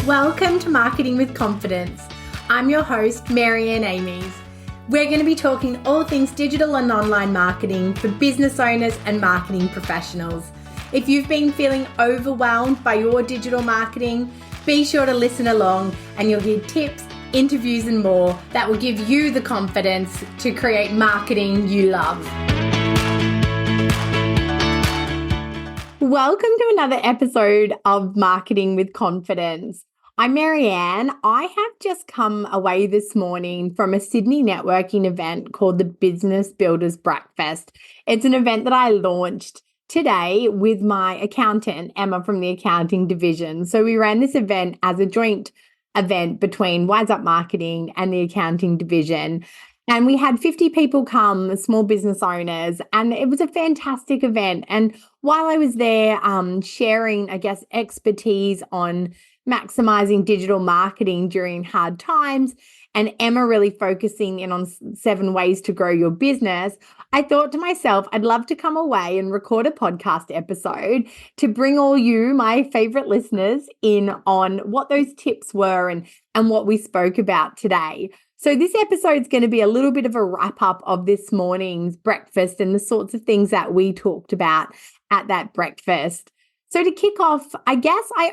Welcome to Marketing with Confidence. I'm your host, Marianne Amies. We're going to be talking all things digital and online marketing for business owners and marketing professionals. If you've been feeling overwhelmed by your digital marketing, be sure to listen along and you'll hear tips, interviews and more that will give you the confidence to create marketing you love. Welcome to another episode of Marketing with Confidence. I'm Marianne. I have just come away this morning from a Sydney networking event called the Business Builders Breakfast. It's an event that I launched today with my accountant, Emma, from the accounting division. So we ran this event as a joint event between Wise Up Marketing and the accounting division. And we had 50 people come, small business owners, and it was a fantastic event. And while I was there sharing, expertise on maximizing digital marketing during hard times, and Emma really focusing in on 7 ways to grow your business, I thought to myself, I'd love to come away and record a podcast episode to bring all you, my favorite listeners, in on what those tips were and what we spoke about today. So this episode is going to be a little bit of a wrap up of this morning's breakfast and the sorts of things that we talked about at that breakfast. So to kick off, I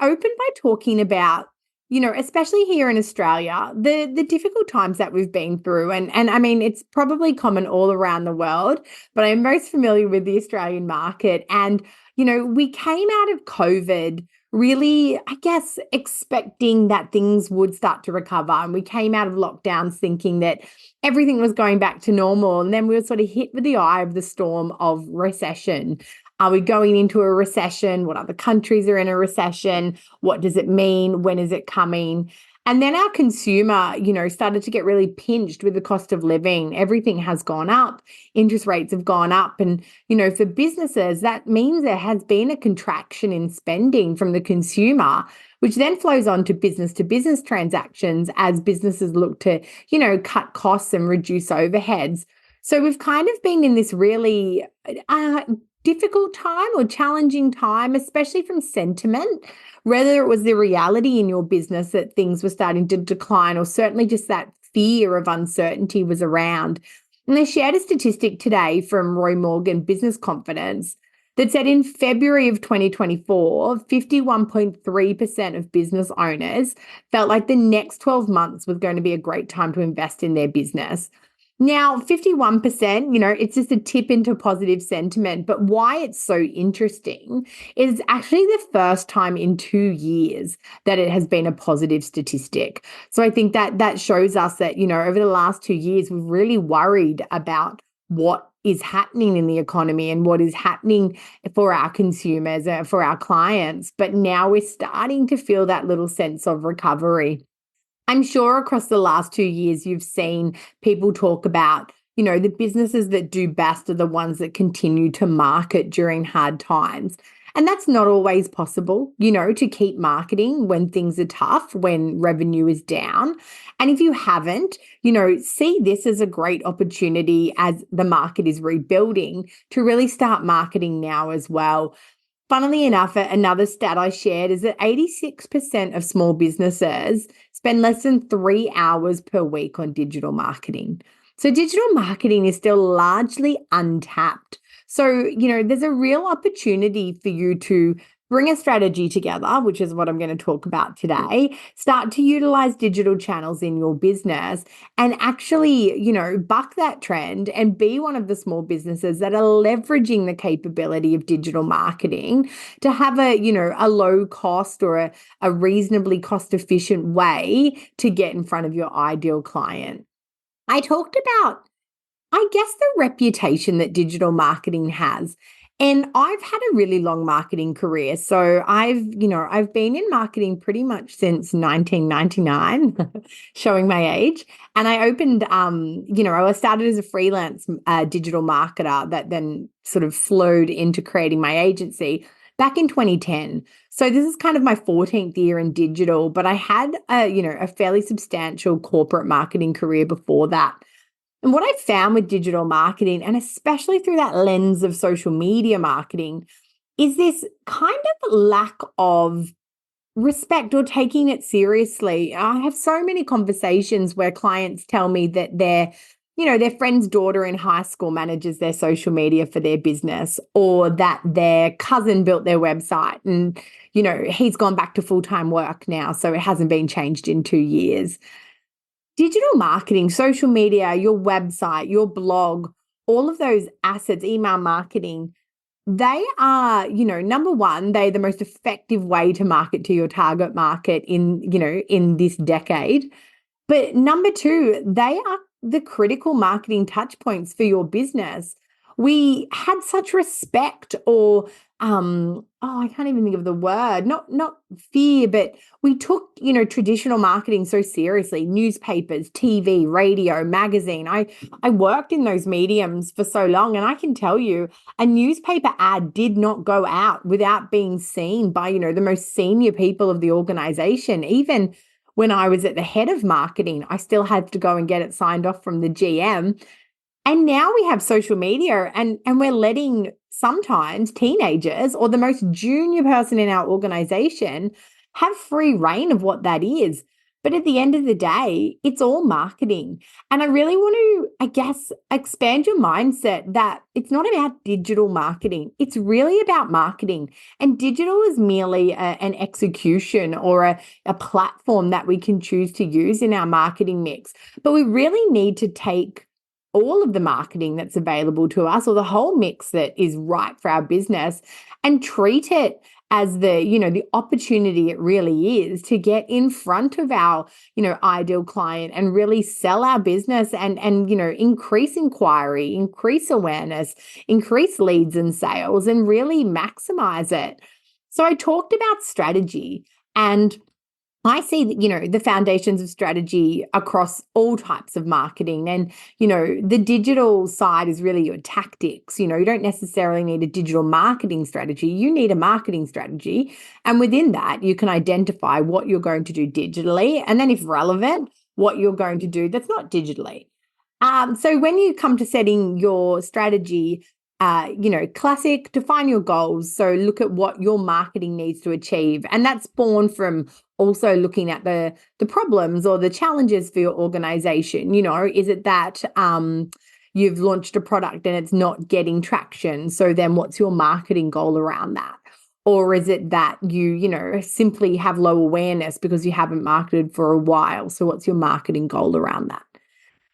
opened by talking about, especially here in Australia, the difficult times that we've been through. And I mean, it's probably common all around the world, but I'm most familiar with the Australian market. And, we came out of COVID really, expecting that things would start to recover. And we came out of lockdowns thinking that everything was going back to normal. And then we were sort of hit with the eye of the storm of recession. Are we going into a recession? What other countries are in a recession? What does it mean? When is it coming? And then our consumer, started to get really pinched with the cost of living. Everything has gone up. Interest rates have gone up. And, for businesses, that means there has been a contraction in spending from the consumer, which then flows on to business transactions as businesses look to, cut costs and reduce overheads. So we've kind of been in this really difficult time or challenging time, especially from sentiment, whether it was the reality in your business that things were starting to decline, or certainly just that fear of uncertainty was around. And they shared a statistic today from Roy Morgan Business Confidence that said in February of 2024, 51.3% of business owners felt like the next 12 months was going to be a great time to invest in their business. Now, 51%, it's just a tip into positive sentiment. But why it's so interesting is actually the first time in 2 years that it has been a positive statistic. So I think that shows us that, over the last 2 years, we've really worried about what is happening in the economy and what is happening for our consumers, for our clients. But now we're starting to feel that little sense of recovery. I'm sure across the last 2 years, you've seen people talk about, the businesses that do best are the ones that continue to market during hard times. And that's not always possible, to keep marketing when things are tough, when revenue is down. And if you haven't, see this as a great opportunity as the market is rebuilding to really start marketing now as well. Funnily enough, another stat I shared is that 86% of small businesses spend less than 3 hours per week on digital marketing. So digital marketing is still largely untapped. So, there's a real opportunity for you to bring a strategy together, which is what I'm going to talk about today, start to utilize digital channels in your business and actually, buck that trend and be one of the small businesses that are leveraging the capability of digital marketing to have a low cost or a reasonably cost efficient way to get in front of your ideal client. I talked about, the reputation that digital marketing has. And I've had a really long marketing career. So I've been in marketing pretty much since 1999, showing my age. And I opened, I started as a freelance digital marketer that then sort of flowed into creating my agency back in 2010. So this is kind of my 14th year in digital, but I had a fairly substantial corporate marketing career before that. And what I found with digital marketing, and especially through that lens of social media marketing, is this kind of lack of respect or taking it seriously. I have so many conversations where clients tell me that their friend's daughter in high school manages their social media for their business, or that their cousin built their website and, he's gone back to full-time work now, so it hasn't been changed in 2 years. Digital marketing, social media, your website, your blog, all of those assets, email marketing, they are, number one, they're the most effective way to market to your target market in this decade. But number two, they are the critical marketing touch points for your business. We had such respect, or I can't even think of the word, not fear, but we took, traditional marketing so seriously. Newspapers, TV, radio, magazine. I worked in those mediums for so long, and I can tell you a newspaper ad did not go out without being seen by, the most senior people of the organization. Even when I was at the head of marketing, I still had to go and get it signed off from the GM. And now we have social media, and we're letting sometimes teenagers or the most junior person in our organization have free reign of what that is. But at the end of the day, it's all marketing. And I really want to, I guess, expand your mindset that it's not about digital marketing. It's really about marketing. And digital is merely an execution or a platform that we can choose to use in our marketing mix. But we really need to take all of the marketing that's available to us, or the whole mix that is right for our business, and treat it as the opportunity it really is to get in front of our, ideal client and really sell our business and increase inquiry, increase awareness, increase leads and sales, and really maximize it. So I talked about strategy, and I see that, the foundations of strategy across all types of marketing. And, the digital side is really your tactics. You don't necessarily need a digital marketing strategy. You need a marketing strategy. And within that, you can identify what you're going to do digitally. And then if relevant, what you're going to do that's not digitally. So when you come to setting your strategy, classic, define your goals. So look at what your marketing needs to achieve. And that's born from also looking at the problems or the challenges for your organization. Is it that you've launched a product and it's not getting traction? So then what's your marketing goal around that? Or is it that you simply have low awareness because you haven't marketed for a while? So what's your marketing goal around that?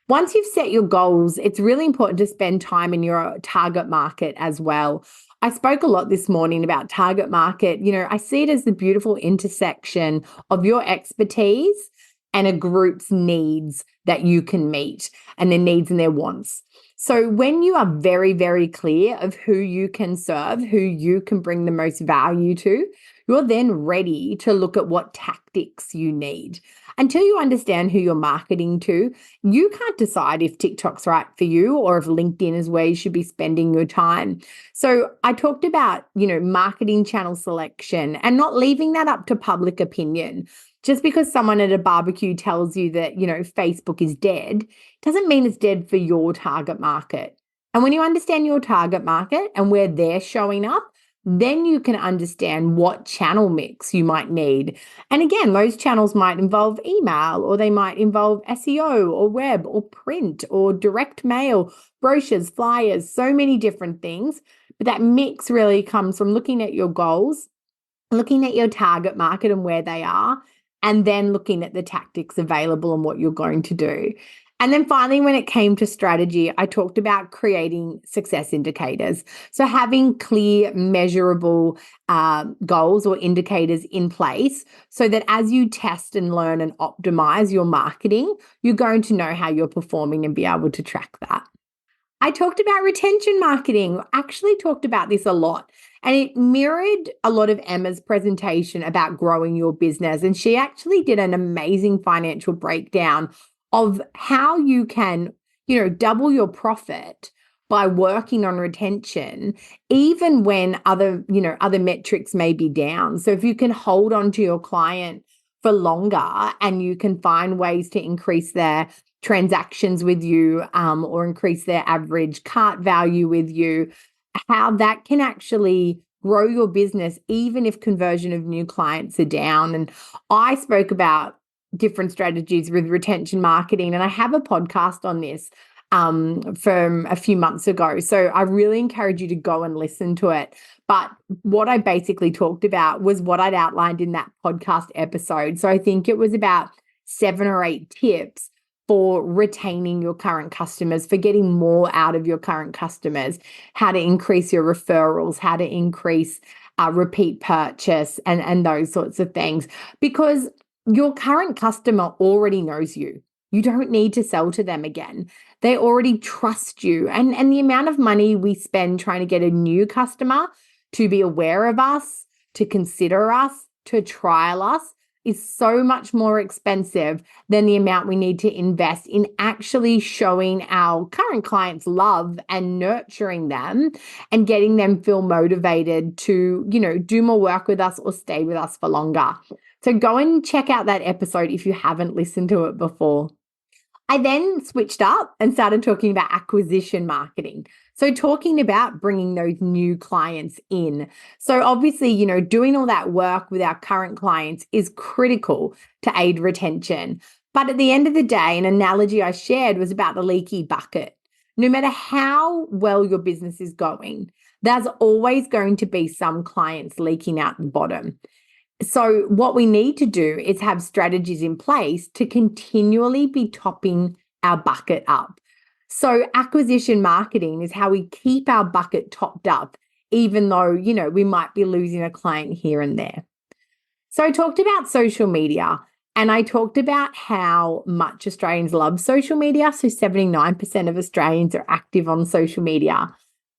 Once you've set your goals, it's really important to spend time in your target market as well. I spoke a lot this morning about target market. I see it as the beautiful intersection of your expertise and a group's needs that you can meet, and their needs and their wants. So when you are very, very clear of who you can serve, who you can bring the most value to, you're then ready to look at what tactics you need. Until you understand who you're marketing to, you can't decide if TikTok's right for you or if LinkedIn is where you should be spending your time. So I talked about, marketing channel selection and not leaving that up to public opinion. Just because someone at a barbecue tells you that, Facebook is dead, doesn't mean it's dead for your target market. And when you understand your target market and where they're showing up, then you can understand what channel mix you might need. And again, those channels might involve email, or they might involve SEO or web or print or direct mail, brochures, flyers, so many different things. But that mix really comes from looking at your goals, looking at your target market and where they are, and then looking at the tactics available and what you're going to do. And then finally, when it came to strategy, I talked about creating success indicators. So having clear, measurable goals or indicators in place so that as you test and learn and optimize your marketing, you're going to know how you're performing and be able to track that. I talked about retention marketing. I actually talked about this a lot, and it mirrored a lot of Emma's presentation about growing your business. And she actually did an amazing financial breakdown of how you can, double your profit by working on retention, even when other metrics may be down. So if you can hold on to your client for longer and you can find ways to increase their transactions with you, or increase their average cart value with you, how that can actually grow your business, even if conversion of new clients are down. And I spoke about different strategies with retention marketing, and I have a podcast on this from a few months ago. So I really encourage you to go and listen to it. But what I basically talked about was what I'd outlined in that podcast episode. So I think it was about 7 or 8 tips for retaining your current customers, for getting more out of your current customers, how to increase your referrals, how to increase repeat purchase, and those sorts of things. Because your current customer already knows you. You don't need to sell to them again. They already trust you. And the amount of money we spend trying to get a new customer to be aware of us, to consider us, to trial us is so much more expensive than the amount we need to invest in actually showing our current clients love and nurturing them and getting them feel motivated to, do more work with us or stay with us for longer. So go and check out that episode if you haven't listened to it before. I then switched up and started talking about acquisition marketing. So talking about bringing those new clients in. So obviously, doing all that work with our current clients is critical to aid retention. But at the end of the day, an analogy I shared was about the leaky bucket. No matter how well your business is going, there's always going to be some clients leaking out the bottom. So what we need to do is have strategies in place to continually be topping our bucket up. So acquisition marketing is how we keep our bucket topped up, even though, we might be losing a client here and there. So I talked about social media, and I talked about how much Australians love social media. So 79% of Australians are active on social media,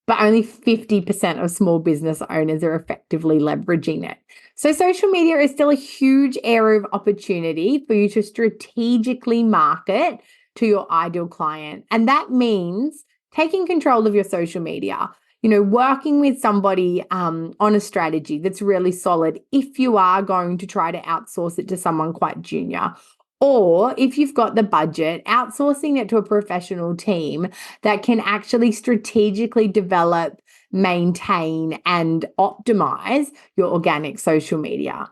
but only 50% of small business owners are effectively leveraging it. So social media is still a huge area of opportunity for you to strategically market to your ideal client. And that means taking control of your social media, working with somebody on a strategy that's really solid if you are going to try to outsource it to someone quite junior. Or if you've got the budget, outsourcing it to a professional team that can actually strategically develop, maintain, and optimize your organic social media.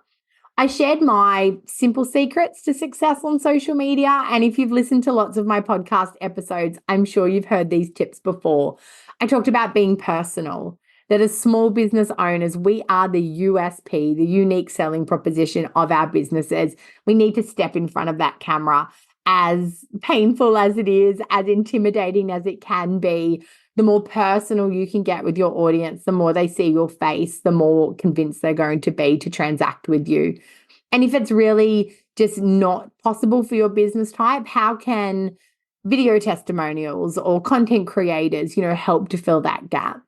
I shared my simple secrets to success on social media. And if you've listened to lots of my podcast episodes, I'm sure you've heard these tips before. I talked about being personal, that as small business owners, we are the USP, the unique selling proposition of our businesses. We need to step in front of that camera, as painful as it is, as intimidating as it can be. The more personal you can get with your audience, the more they see your face, the more convinced they're going to be to transact with you. And if it's really just not possible for your business type, how can video testimonials or content creators, help to fill that gap?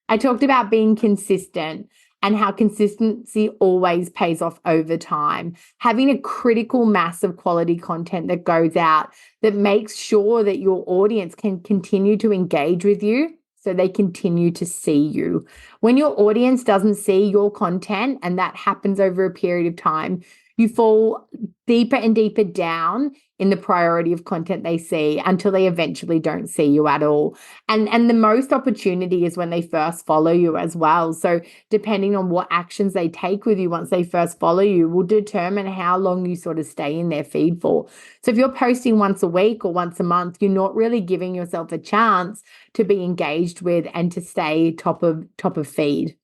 I talked about being consistent and how consistency always pays off over time. Having a critical mass of quality content that goes out that makes sure that your audience can continue to engage with you so they continue to see you. When your audience doesn't see your content, and that happens over a period of time, you fall deeper and deeper down in the priority of content they see until they eventually don't see you at all. And the most opportunity is when they first follow you as well. So depending on what actions they take with you once they first follow you will determine how long you sort of stay in their feed for. So if you're posting once a week or once a month, you're not really giving yourself a chance to be engaged with and to stay top of feed.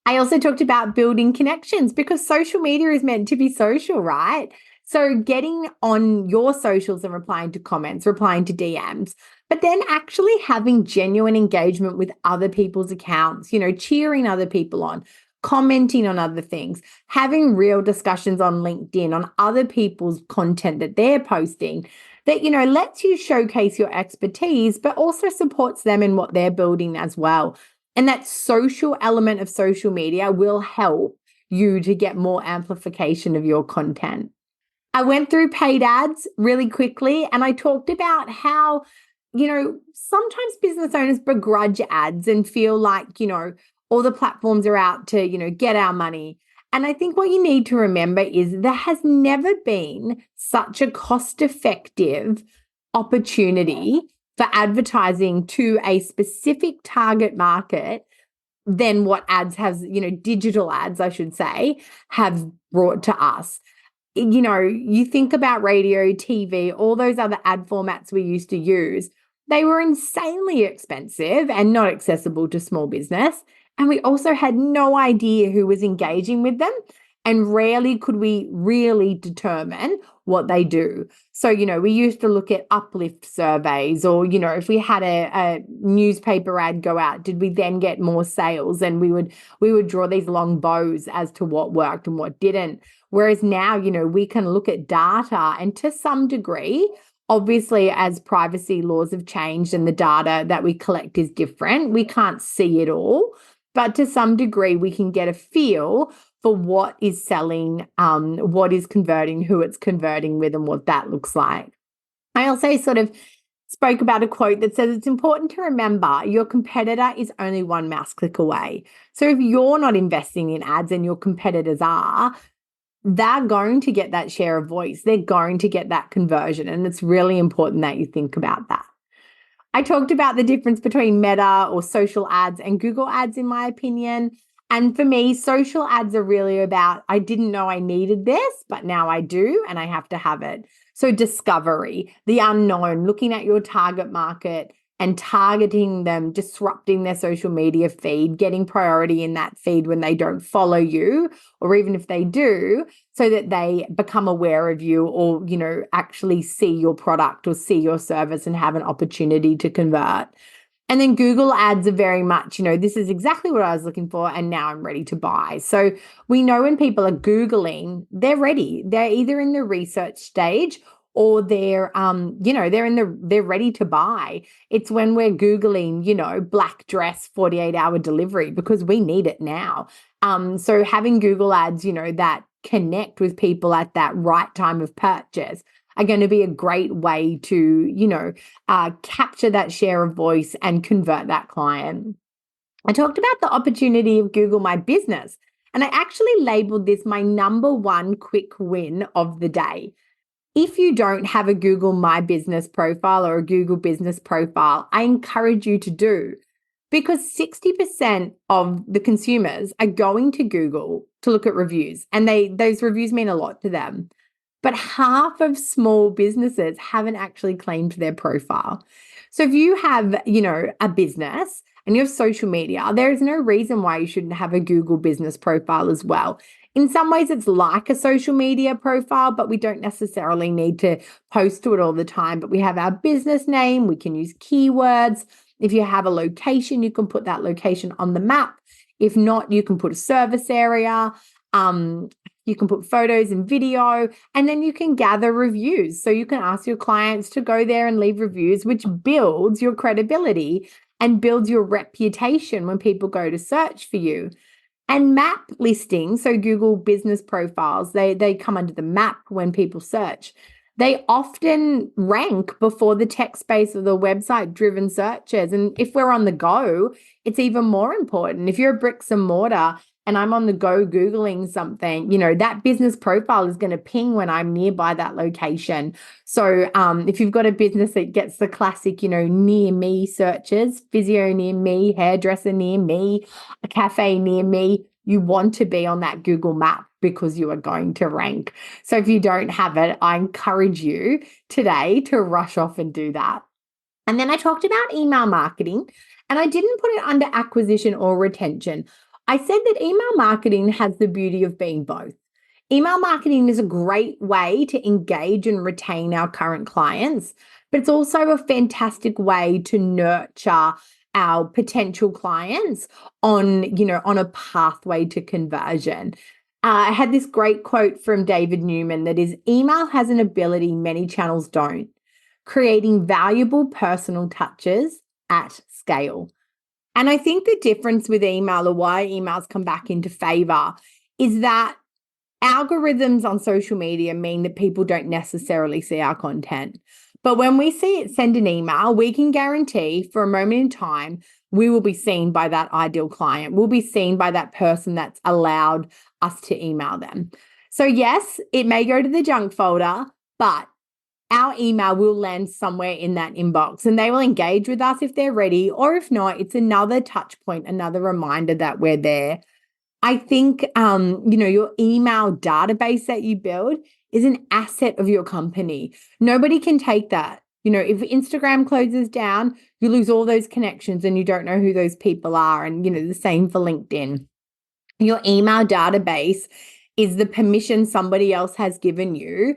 I also talked about building connections because social media is meant to be social, right? So getting on your socials and replying to comments, replying to DMs, but then actually having genuine engagement with other people's accounts, cheering other people on, commenting on other things, having real discussions on LinkedIn on other people's content that they're posting that, lets you showcase your expertise, but also supports them in what they're building as well. And that social element of social media will help you to get more amplification of your content. I went through paid ads really quickly, and I talked about how, sometimes business owners begrudge ads and feel like, all the platforms are out to, get our money. And I think what you need to remember is there has never been such a cost-effective opportunity for advertising to a specific target market than what ads has, digital ads, I should say, have brought to us. You think about radio, TV, all those other ad formats we used to use, they were insanely expensive and not accessible to small business. And we also had no idea who was engaging with them. And rarely could we really determine what they do. So, we used to look at uplift surveys, or, if we had a newspaper ad go out, did we then get more sales? And we would draw these long bows as to what worked and what didn't. Whereas now, we can look at data, and to some degree, obviously, as privacy laws have changed and the data that we collect is different, we can't see it all. But to some degree, we can get a feel for what is selling, what is converting, who it's converting with, and what that looks like. I also sort of spoke about a quote that says it's important to remember your competitor is only one mouse click away. So if you're not investing in ads and your competitors are, they're going to get that share of voice. They're going to get that conversion. And it's really important that you think about that. I talked about the difference between Meta or social ads and Google ads, in my opinion. And for me, social ads are really about, I didn't know I needed this, but now I do, and I have to have it. So discovery, the unknown, looking at your target market and targeting them, disrupting their social media feed, getting priority in that feed when they don't follow you, or even if they do, so that they become aware of you, or, actually see your product or see your service and have an opportunity to convert. And then Google ads are very much, this is exactly what I was looking for, and now I'm ready to buy. So we know when people are Googling, they're ready. They're either in the research stage, or they're they're ready to buy. It's when we're Googling, black dress, 48-hour delivery, because we need it now. So having Google ads, that connect with people at that right time of purchase are going to be a great way to, capture that share of voice and convert that client. I talked about the opportunity of Google My Business, and I actually labeled this my number one quick win of the day. If you don't have a Google My Business profile or a Google Business profile, I encourage you to do, because 60% of the consumers are going to Google to look at reviews, and those reviews mean a lot to them. But half of small businesses haven't actually claimed their profile. So if you have, a business and you have social media, there is no reason why you shouldn't have a Google business profile as well. In some ways, it's like a social media profile, but we don't necessarily need to post to it all the time. But we have our business name. We can use keywords. If you have a location, you can put that location on the map. If not, you can put a service area. You can put photos and video, and then you can gather reviews. So you can ask your clients to go there and leave reviews, which builds your credibility and builds your reputation when people go to search for you. And map listings, so Google business profiles, they come under the map when people search. They often rank before the text space of the website driven searches. And if we're on the go, it's even more important. If you're a bricks and mortar and I'm on the go Googling something, that business profile is going to ping when I'm nearby that location. So if you've got a business that gets the classic, near me searches, physio near me, hairdresser near me, a cafe near me, you want to be on that Google map, because you are going to rank. So if you don't have it, I encourage you today to rush off and do that. And then I talked about email marketing, and I didn't put it under acquisition or retention. I said that email marketing has the beauty of being both. Email marketing is a great way to engage and retain our current clients, but it's also a fantastic way to nurture our potential clients on a pathway to conversion. I had this great quote from David Newman that is, email has an ability many channels don't, creating valuable personal touches at scale. And I think the difference with email, or why emails come back into favor, is that algorithms on social media mean that people don't necessarily see our content. But when we see it send an email, we can guarantee for a moment in time, we will be seen by that ideal client. We'll be seen by that person that's allowed us to email them. So yes, it may go to the junk folder, but our email will land somewhere in that inbox and they will engage with us if they're ready, or if not, it's another touch point, another reminder that we're there. I think, your email database that you build is an asset of your company. Nobody can take that. If Instagram closes down, you lose all those connections and you don't know who those people are. And, the same for LinkedIn. Your email database is the permission somebody else has given you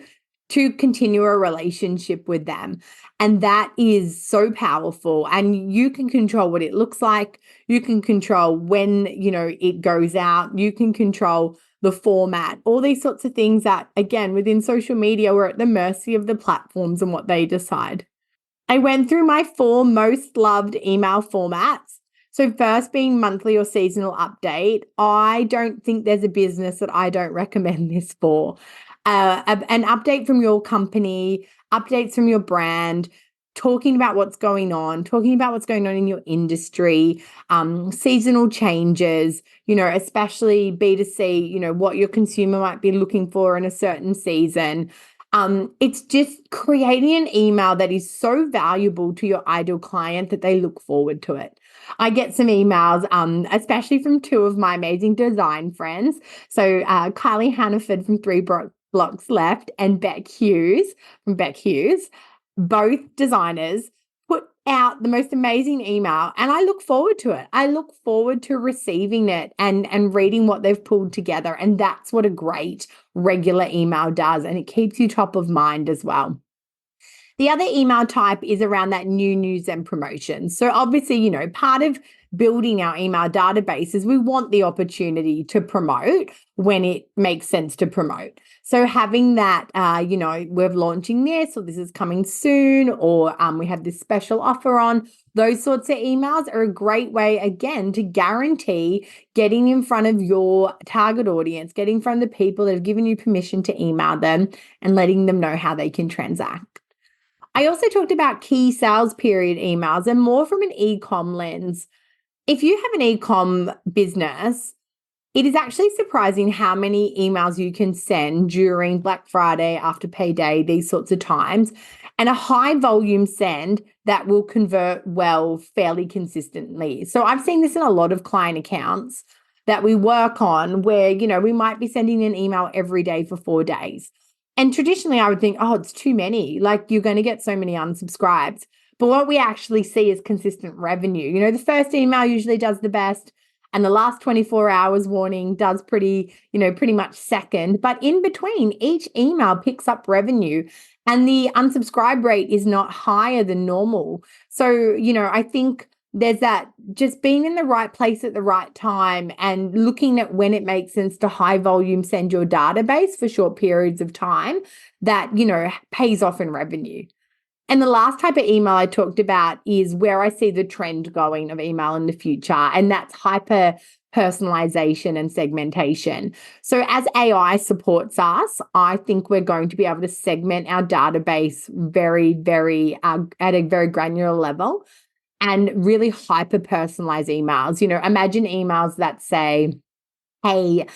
to continue a relationship with them. And that is so powerful. And you can control what it looks like. You can control when, it goes out. You can control the format, all these sorts of things that, again, within social media, we're at the mercy of the platforms and what they decide. I went through my 4 most loved email formats. So first being monthly or seasonal update. I don't think there's a business that I don't recommend this for. An update from your company, updates from your brand, talking about what's going on in your industry, seasonal changes, especially B2C, what your consumer might be looking for in a certain season. It's just creating an email that is so valuable to your ideal client that they look forward to it. I get some emails, especially from 2 of my amazing design friends. So Kylie Hannaford from Three Blocks Left and Beck Hughes from Beck Hughes, both designers, put out the most amazing email, and I look forward to it. I look forward to receiving it and reading what they've pulled together. And that's what a great regular email does. And it keeps you top of mind as well. The other email type is around that new news and promotions. So obviously, part of building our email database is we want the opportunity to promote when it makes sense to promote. So having that, we're launching this, or this is coming soon, or we have this special offer on, those sorts of emails are a great way, again, to guarantee getting in front of your target audience, getting in front of the people that have given you permission to email them and letting them know how they can transact. I also talked about key sales period emails and more from an e-com lens. If you have an e-com business, it is actually surprising how many emails you can send during Black Friday, after payday, these sorts of times, and a high volume send that will convert well fairly consistently. So I've seen this in a lot of client accounts that we work on where, we might be sending an email every day for 4 days. And traditionally, I would think, oh, it's too many. Like, you're going to get so many unsubscribes. But what we actually see is consistent revenue. The first email usually does the best, and the last 24 hours warning does pretty much second. But in between, each email picks up revenue, and the unsubscribe rate is not higher than normal. So, I think there's that just being in the right place at the right time and looking at when it makes sense to high volume send your database for short periods of time that, pays off in revenue. And the last type of email I talked about is where I see the trend going of email in the future, and that's hyper personalization and segmentation. So as AI supports us, I think we're going to be able to segment our database very, very at a very granular level and really hyper personalize emails. Imagine emails that say, hey,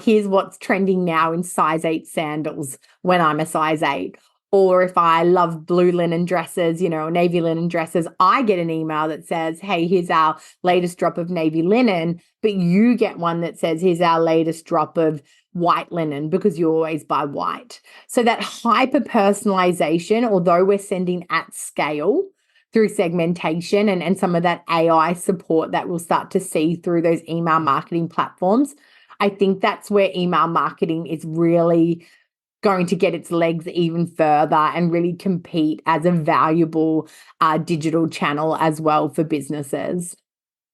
here's what's trending now in size 8 sandals when I'm a size 8. Or if I love blue linen dresses, navy linen dresses, I get an email that says, hey, here's our latest drop of navy linen, but you get one that says, here's our latest drop of white linen, because you always buy white. So that hyper personalization, although we're sending at scale through segmentation and some of that AI support that we'll start to see through those email marketing platforms, I think that's where email marketing is really going to get its legs even further and really compete as a valuable digital channel as well for businesses.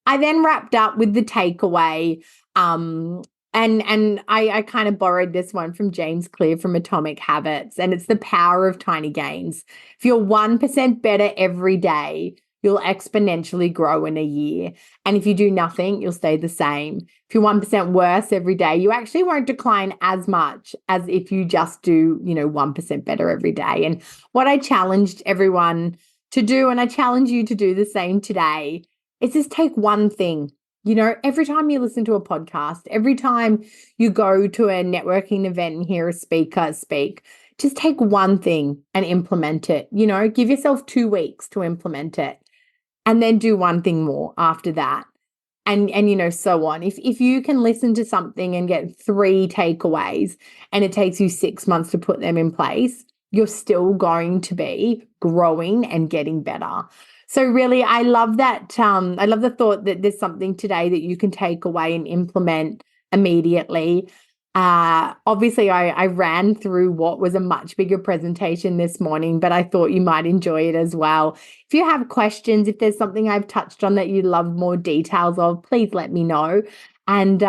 I then wrapped up with the takeaway, and I kind of borrowed this one from James Clear from Atomic Habits, and it's the power of tiny gains. If you're 1% better every day, you'll exponentially grow in a year. And if you do nothing, you'll stay the same. If you're 1% worse every day, you actually won't decline as much as if you just do, 1% better every day. And what I challenged everyone to do, and I challenge you to do the same today, is just take one thing. Every time you listen to a podcast, every time you go to a networking event and hear a speaker speak, just take one thing and implement it. Give yourself 2 weeks to implement it and then do one thing more after that. And so on. If you can listen to something and get 3 takeaways and it takes you 6 months to put them in place, you're still going to be growing and getting better. So really, I love that. I love the thought that there's something today that you can take away and implement immediately. Obviously, I ran through what was a much bigger presentation this morning, but I thought you might enjoy it as well. If you have questions, if there's something I've touched on that you'd love more details of, please let me know. And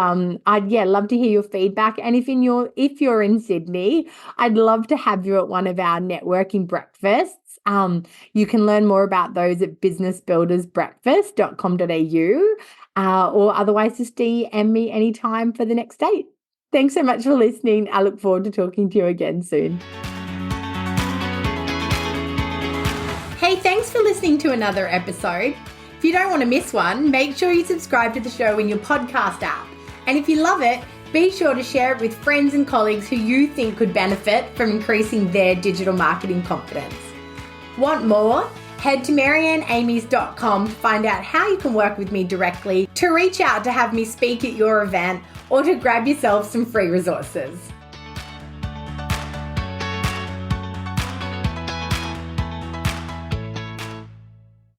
I'd love to hear your feedback. And if you're in Sydney, I'd love to have you at one of our networking breakfasts. You can learn more about those at businessbuildersbreakfast.com.au, or otherwise just DM me anytime for the next date. Thanks so much for listening. I look forward to talking to you again soon. Hey, thanks for listening to another episode. If you don't want to miss one, make sure you subscribe to the show in your podcast app. And if you love it, be sure to share it with friends and colleagues who you think could benefit from increasing their digital marketing confidence. Want more? Head to marianneamies.com to find out how you can work with me directly, to reach out to have me speak at your event, or to grab yourself some free resources.